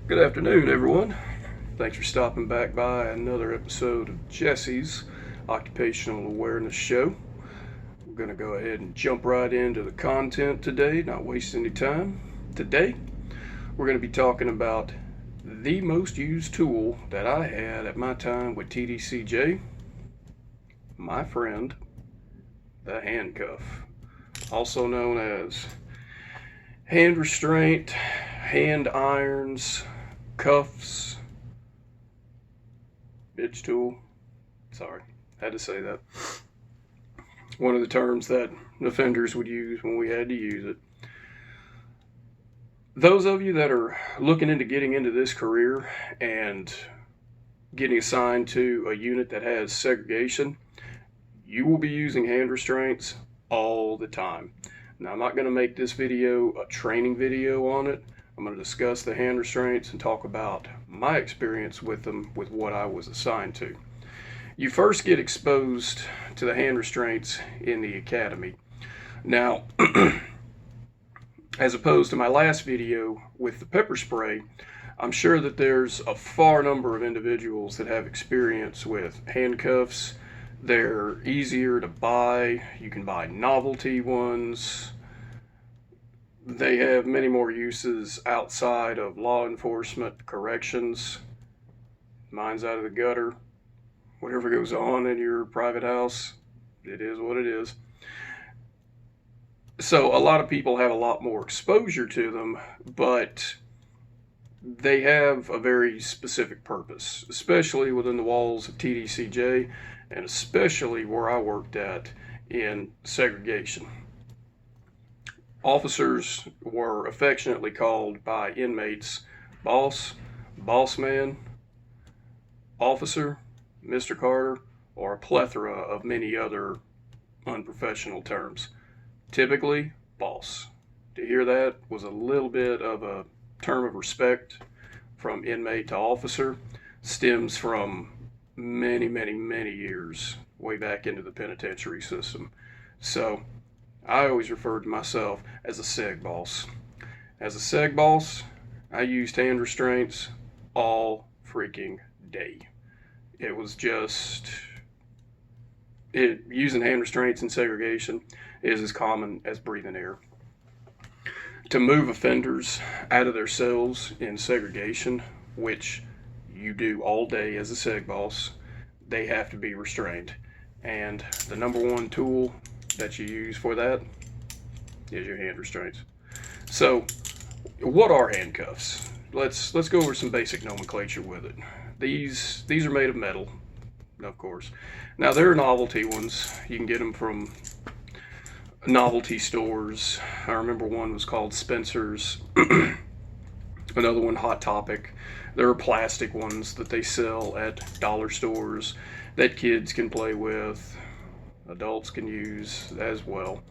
Good afternoon, everyone. Thanks for stopping back by another episode of Jesse's Occupational Awareness Show. We're going to go ahead and jump right into the content today, not waste any time. Today, we're going to be talking about the most used tool that I had at my time with TDCJ, my friend, the handcuff, also known as hand restraint, hand irons, cuffs, bitch tool. Sorry, had to say that. One of the terms that offenders would use when we had to use it. Those of you that are looking into getting into this career and getting assigned to a unit that has segregation, you will be using hand restraints all the time. Now, I'm not going to make this video a training video on it. I'm going to discuss the hand restraints and talk about my experience with them, with what I was assigned to. You first get exposed to the hand restraints in the academy. Now, as opposed to my last video with the pepper spray, I'm sure that there's a far number of individuals that have experience with handcuffs. They're easier to buy. You can buy novelty ones. They have many more uses outside of law enforcement, corrections. Mine's out of the gutter. Whatever goes on in your private house, it is what it is. So a lot of people have a lot more exposure to them, but they have a very specific purpose, especially within the walls of TDCJ, and especially where I worked at in segregation. Officers were affectionately called by inmates boss, boss man, officer, Mr. Carter, or a plethora of many other unprofessional terms. Typically, boss. To hear that was a little bit of a term of respect from inmate to officer. Stems from many years way back into the penitentiary system. So I always referred to myself as a seg boss. As a seg boss, I used hand restraints all freaking day. It was just, using hand restraints in segregation is as common as breathing air. To move offenders out of their cells in segregation, which you do all day as a seg boss, they have to be restrained. And the number one tool that you use for that is your hand restraints. So, what are handcuffs? Let's go over some basic nomenclature with it. These are made of metal, of course. Now, there are novelty ones. You can get them from novelty stores. I remember one was called Spencer's. Another one, Hot Topic. There are plastic ones that they sell at dollar stores that kids can play with, adults can use as well.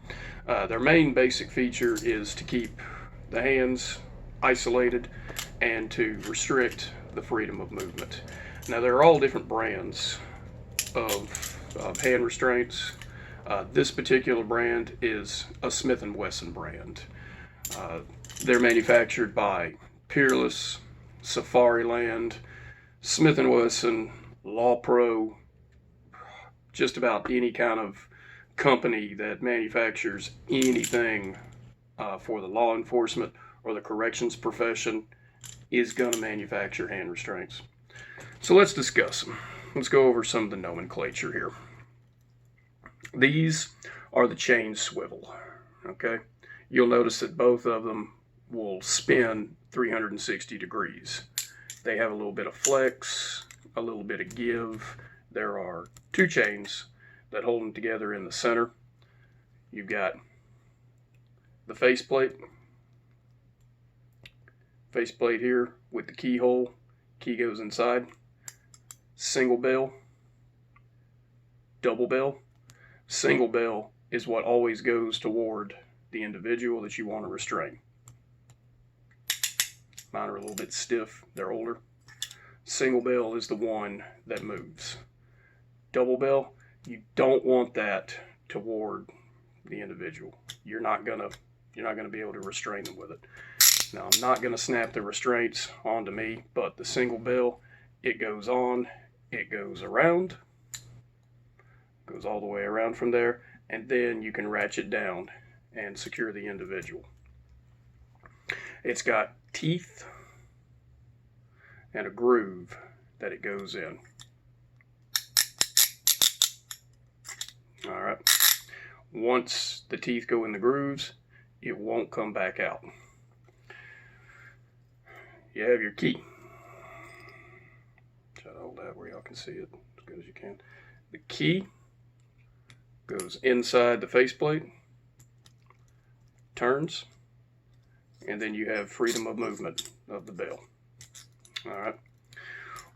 Their main basic feature is to keep the hands isolated and to restrict the freedom of movement. Now, there are all different brands of hand restraints. This particular brand is a Smith & Wesson brand. They're manufactured by Peerless, Safariland, Smith & Wesson, Law Pro, just about any kind of company that manufactures anything for the law enforcement or the corrections profession is going to manufacture hand restraints. So let's discuss them. Let's go over some of the nomenclature here. These are the chain swivel, okay? You'll notice that both of them will spin 360 degrees. They have a little bit of flex, a little bit of give. There are two chains that hold them together in the center. You've got the faceplate here with the keyhole. Key goes inside. Single bell, double bell. Single bell is what always goes toward the individual that you want to restrain. Mine are a little bit stiff, they're older. Single bell is the one that moves. Double bell, you don't want that toward the individual. You're not gonna be able to restrain them with it. Now I'm not going to snap the restraints onto me, but the single bell, it goes on, it goes around, goes all the way around from there, and then you can ratchet down and secure the individual. It's got teeth and a groove that it goes in. All right. Once the teeth go in the grooves, it won't come back out. You have your key. Try to hold that where y'all can see it as good as you can. The key goes inside the faceplate, turns, and then you have freedom of movement of the bell. All right.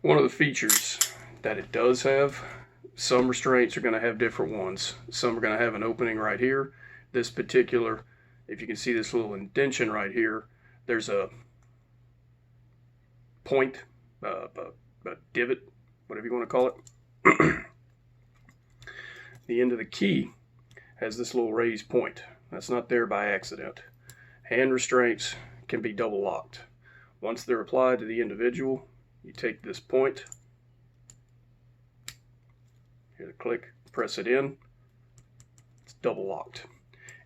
One of the features that it does have, some restraints are going to have different ones. Some are going to have an opening right here. This particular, if you can see this little indentation right here, there's a point, a divot, whatever you want to call it. The end of the key has this little raised point. That's not there by accident. Hand restraints can be double locked. Once they're applied to the individual, you take this point, hear the click, press it in, it's double locked.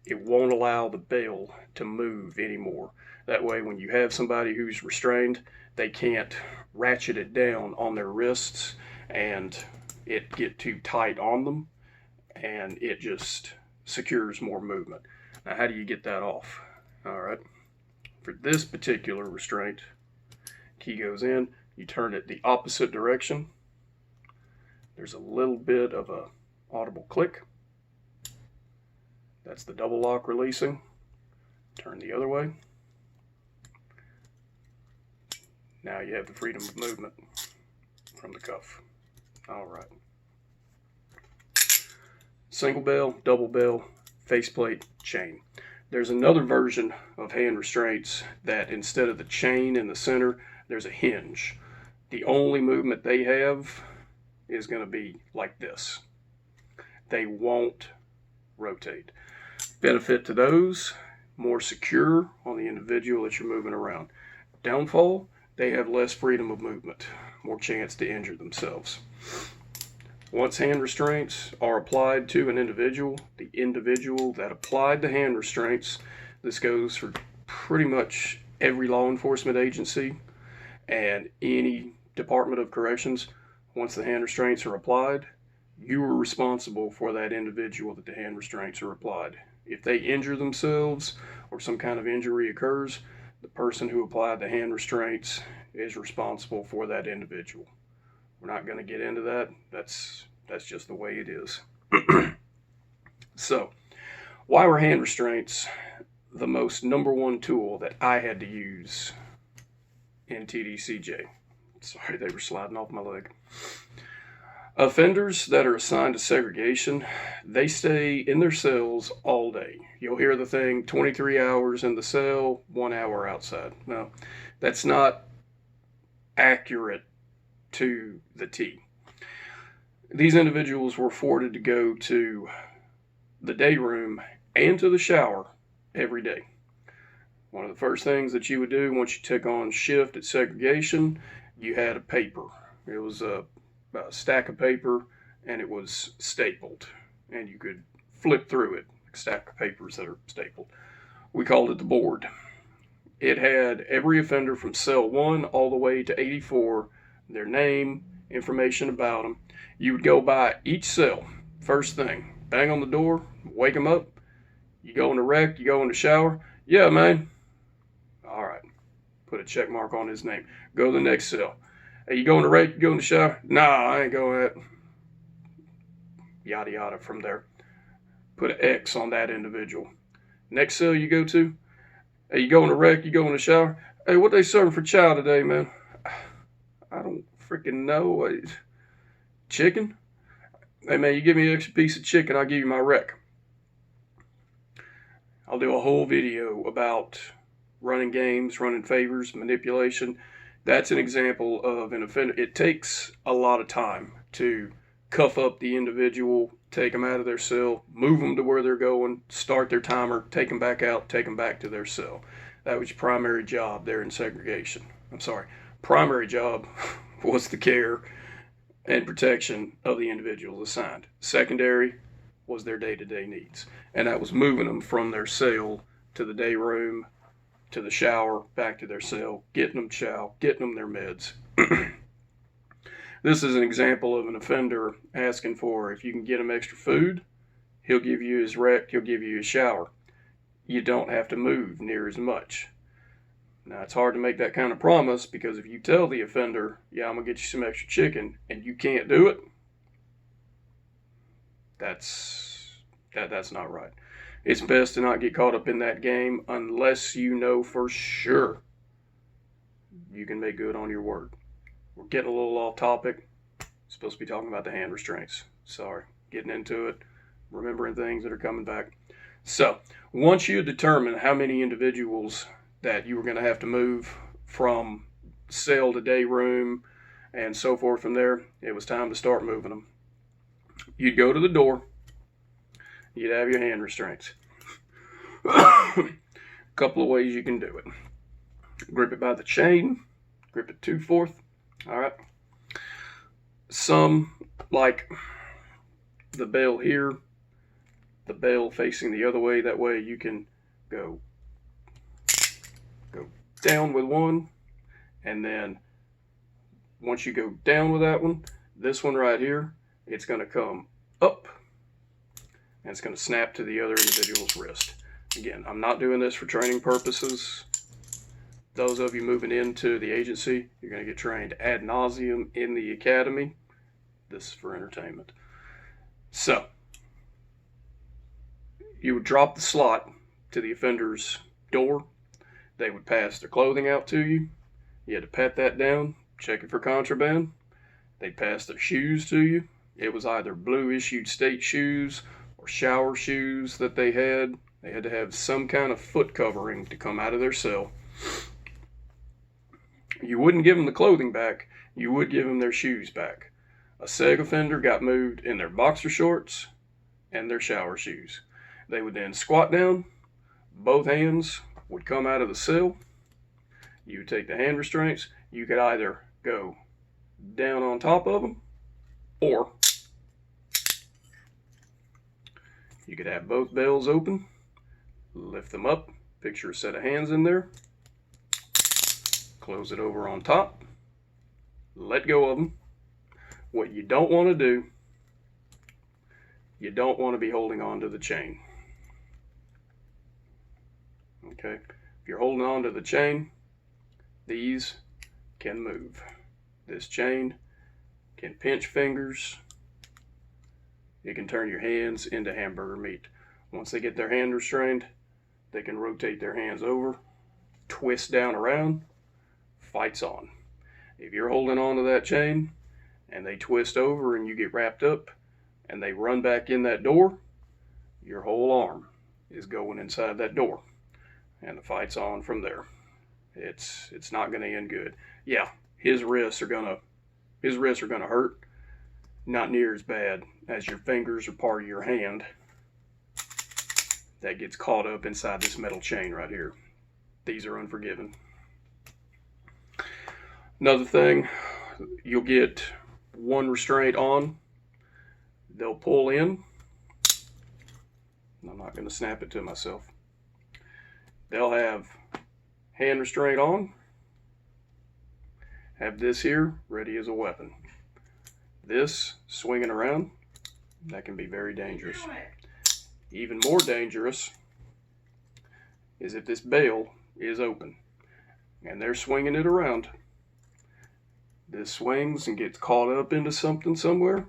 It won't allow the bell to move anymore. That way when you have somebody who's restrained, they can't ratchet it down on their wrists and it get too tight on them, and it just secures more movement. Now how do you get that off? All right, for this particular restraint, key goes in, you turn it the opposite direction. There's a little bit of a audible click. That's the double lock releasing. Turn the other way. Now you have the freedom of movement from the cuff. All right. Single bell, double bell, faceplate, chain. There's another version of hand restraints that instead of the chain in the center, there's a hinge. The only movement they have is going to be like this. They won't rotate. Benefit to those, more secure on the individual that you're moving around. Downfall, they have less freedom of movement, more chance to injure themselves. Once hand restraints are applied to an individual, the individual that applied the hand restraints, this goes for pretty much every law enforcement agency and any Department of Corrections. Once the hand restraints are applied, you are responsible for that individual that the hand restraints are applied. If they injure themselves or some kind of injury occurs, the person who applied the hand restraints is responsible for that individual. We're not going to get into that. That's just the way it is. So, why were hand restraints the most number one tool that I had to use in TDCJ? Sorry, they were sliding off my leg. Offenders that are assigned to segregation, they stay in their cells all day. You'll hear the thing, 23 hours in the cell, 1 hour outside. No, that's not accurate to the T. These individuals were afforded to go to the day room and to the shower every day. One of the first things that you would do once you took on shift at segregation, you had a paper. It was a stack of paper, and it was stapled, and you could flip through it, like a stack of papers that are stapled. We called it the board. It had every offender from cell 1 all the way to 84, their name, information about them. You would go by each cell, first thing, bang on the door, wake them up. You go in the rec, you go in the shower. Yeah, man. All right. Put a check mark on his name. Go to the next cell. Hey, you go in the rec, you go in the shower? Nah, I ain't going that. Yada yada from there. Put an X on that individual. Next cell you go to? Hey, you go in the rec, you go in the shower? Hey, what they serving for chow today, man? I don't freaking know. Chicken? Hey, man, you give me an extra piece of chicken, I'll give you my rec. I'll do a whole video about running games, running favors, manipulation. That's an example of an offender. It takes a lot of time to cuff up the individual, take them out of their cell, move them to where they're going, start their timer, take them back out, take them back to their cell. That was your primary job there in segregation. I'm sorry. Primary job was the care and protection of the individuals assigned. Secondary was their day-to-day needs. And that was moving them from their cell to the day room, to the shower, back to their cell, getting them chow, getting them their meds. This is an example of an offender asking for, if you can get him extra food, he'll give you his rec, he'll give you his shower. You don't have to move near as much. Now, it's hard to make that kind of promise, because if you tell the offender, yeah, I'm going to get you some extra chicken, and you can't do it, that's not right. It's best to not get caught up in that game unless you know for sure you can make good on your word. We're getting a little off topic. Supposed to be talking about the hand restraints. Sorry, getting into it, remembering things that are coming back. So, once you determine how many individuals that you were going to have to move from cell to day room and so forth from there, it was time to start moving them. You'd go to the door. You'd have your hand restraints. A couple of ways you can do it. Grip it by the chain. Grip it 2/4. All right. Some, like the bell here, the bell facing the other way. That way you can go down with one, and then once you go down with that one, this one right here, it's going to come up, and it's going to snap to the other individual's wrist. Again, I'm not doing this for training purposes. Those of you moving into the agency, you're going to get trained ad nauseum in the academy. This is for entertainment. So, you would drop the slot to the offender's door. They would pass their clothing out to you. You had to pat that down, check it for contraband. They'd pass their shoes to you. It was either blue issued state shoes or shower shoes that they had. They had to have some kind of foot covering to come out of their cell. You wouldn't give them the clothing back. You would give them their shoes back. A seg offender got moved in their boxer shorts and their shower shoes. They would then squat down. Both hands would come out of the cell. You would take the hand restraints. You could either go down on top of them, or you could have both bells open, lift them up, picture a set of hands in there, close it over on top, let go of them. What you don't want to do, you don't want to be holding on to the chain. Okay, if you're holding on to the chain, these can move. This chain can pinch fingers. It can turn your hands into hamburger meat. Once they get their hand restrained, they can rotate their hands over, twist down around, fight's on. If you're holding on to that chain and they twist over and you get wrapped up and they run back in that door, your whole arm is going inside that door, and the fight's on from there. It's not going to end good. Yeah, his wrists are gonna hurt. Not near as bad as your fingers or part of your hand that gets caught up inside this metal chain right here. These are unforgiving. Another thing, you'll get one restraint on. They'll pull in. I'm not going to snap it to myself. They'll have hand restraint on. Have this here ready as a weapon. This swinging around, that can be very dangerous. Even more dangerous is if this bail is open and they're swinging it around. This swings and gets caught up into something somewhere.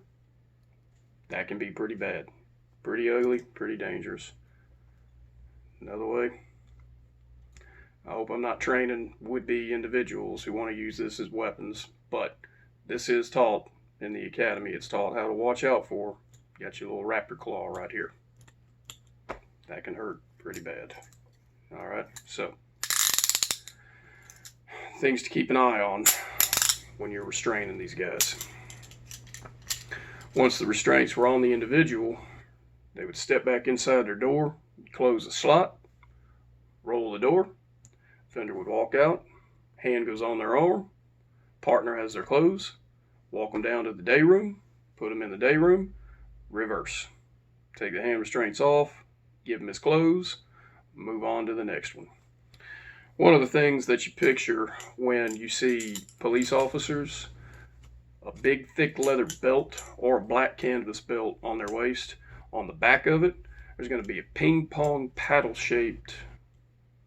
That can be pretty bad, pretty ugly, pretty dangerous. Another way, I hope I'm not training would-be individuals who want to use this as weapons, but this is taught in the academy. It's taught how to watch out for. Got your little raptor claw right here. That can hurt pretty bad. All right, so things to keep an eye on when you're restraining these guys. Once the restraints were on the individual, they would step back inside their door, close the slot, roll the door, Offender would walk out, hand goes on their arm, partner has their clothes, walk them down to the day room, put them in the day room, reverse. Take the hand restraints off, give him his clothes, move on to the next one. One of the things that you picture when you see police officers, a big thick leather belt or a black canvas belt on their waist, on the back of it, there's going to be a ping pong paddle shaped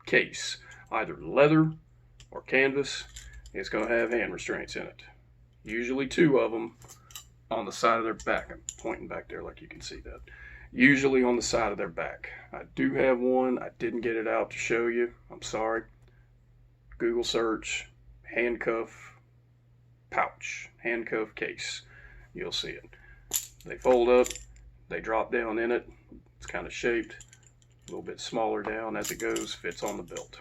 case, either leather or canvas. It's going to have hand restraints in it. Usually 2 of them on the side of their back. I'm pointing back there like you can see that. Usually on the side of their back. I do have one. I didn't get it out to show you. I'm sorry. Google search handcuff pouch, handcuff case. You'll see it. They fold up. They drop down in it. It's kind of shaped a little bit smaller down as it goes. Fits on the belt.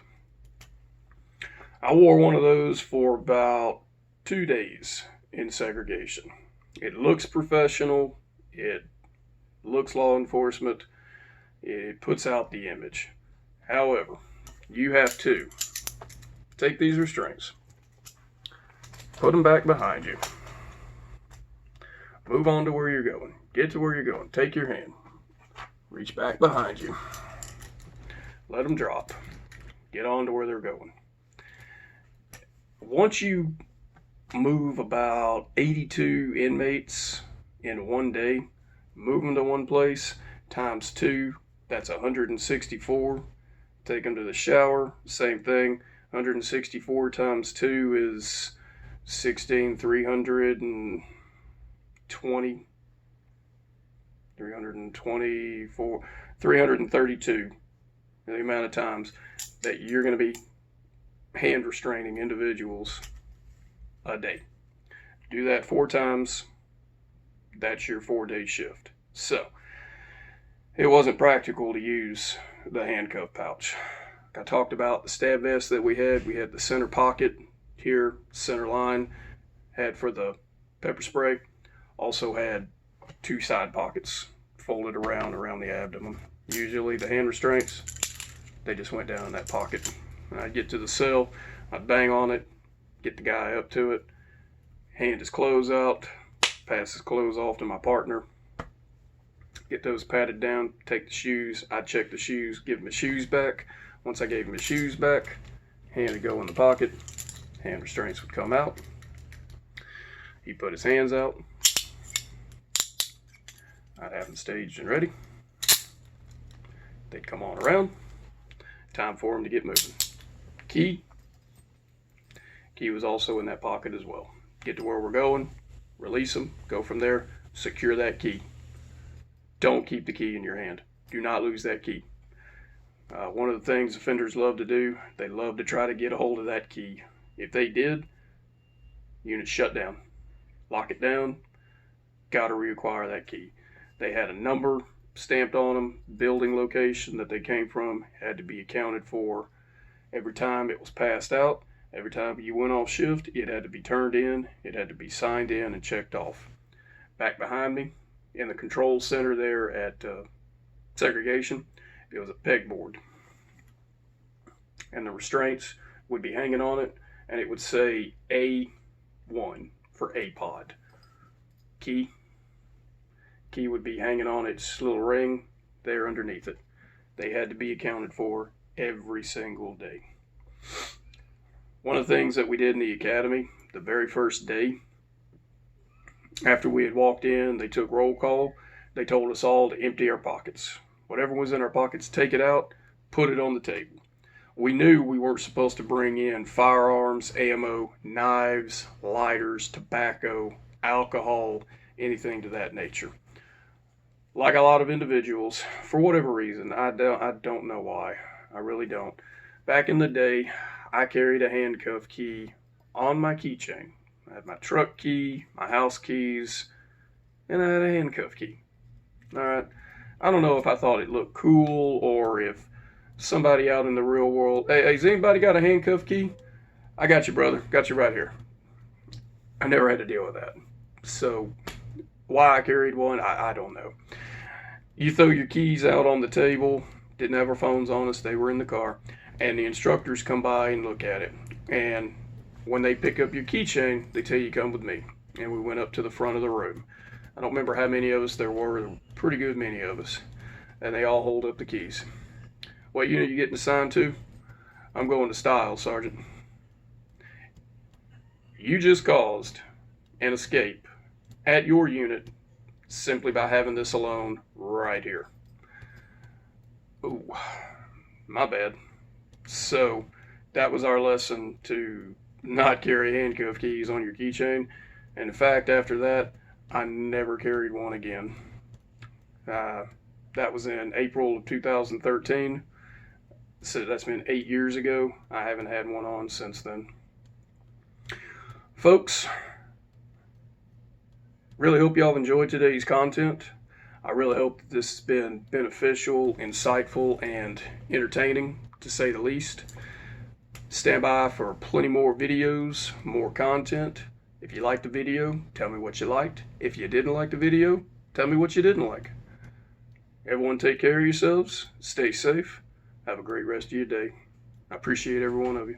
I wore one of those for about 2 days in segregation. It looks professional. It looks law enforcement. It puts out the image. However, you have to take these restraints, put them back behind you, move on to where you're going, get to where you're going, take your hand, reach back behind you, let them drop, get on to where they're going. Once you move about 82 inmates in one day, move them to one place, times 2, that's 164. Take them to the shower, same thing. 164 times 2 is 324, 332. The amount of times that you're going to be hand restraining individuals a day. Do that 4 times. That's your 4-day shift. So it wasn't practical to use the handcuff pouch. I talked about the stab vest that we had. We had the center pocket here, center line, had for the pepper spray. Also had 2 side pockets folded around the abdomen. Usually the hand restraints, they just went down in that pocket. When I'd get to the cell, I'd bang on it, get the guy up to it, hand his clothes out, pass his clothes off to my partner, get those patted down, take the shoes. I'd check the shoes, give him his shoes back. Once I gave him his shoes back, hand would go in the pocket, hand restraints would come out. He'd put his hands out. I'd have them staged and ready. They'd come on around. Time for him to get moving. Key was also in that pocket as well. Get to where we're going, release them, go from there, secure that key. Don't keep the key in your hand. Do not lose that key. One of the things offenders love to do, they love to try to get a hold of that key. If they did, unit shut down. Lock it down, got to reacquire that key. They had a number stamped on them, building location that they came from, had to be accounted for. Every time it was passed out, every time you went off shift, it had to be turned in, it had to be signed in and checked off. Back behind me, in the control center there at Segregation, it was a pegboard. And the restraints would be hanging on it, and it would say A1 for A-pod. Key would be hanging on its little ring there underneath it. They had to be accounted for every single day. One of the things that we did in the academy, the very first day, after we had walked in, they took roll call. They told us all to empty our pockets. Whatever was in our pockets, take it out, put it on the table. We knew we weren't supposed to bring in firearms, ammo, knives, lighters, tobacco, alcohol, anything to that nature. Like a lot of individuals, for whatever reason, I don't know why. I really don't. Back in the day, I carried a handcuff key on my keychain. I had my truck key, my house keys, and I had a handcuff key. All right. I don't know if I thought it looked cool or if somebody out in the real world, hey, has anybody got a handcuff key? I got you, brother. Got you right here. I never had to deal with that. So why I carried one, I don't know. You throw your keys out on the table. Didn't have our phones on us. They were in the car. and the instructors come by and look at it. And when they pick up your keychain, they tell you come with me. And we went up to the front of the room. I don't remember how many of us there were pretty good many of us. And they all hold up the keys. What unit you getting assigned to? I'm going to Style, Sergeant. You just caused an escape at your unit simply by having this alone right here. Ooh, my bad. So that was our lesson to not carry handcuff keys on your keychain. And in fact, after that, I never carried one again. That was in April of 2013. So that's been 8 years ago. I haven't had one on since then. Folks, really hope y'all enjoyed today's content. I really hope that this has been beneficial, insightful, and entertaining, to say the least. Stand by for plenty more videos, more content. If you liked the video, tell me what you liked. If you didn't like the video, tell me what you didn't like. Everyone take care of yourselves. Stay safe. Have a great rest of your day. I appreciate every one of you.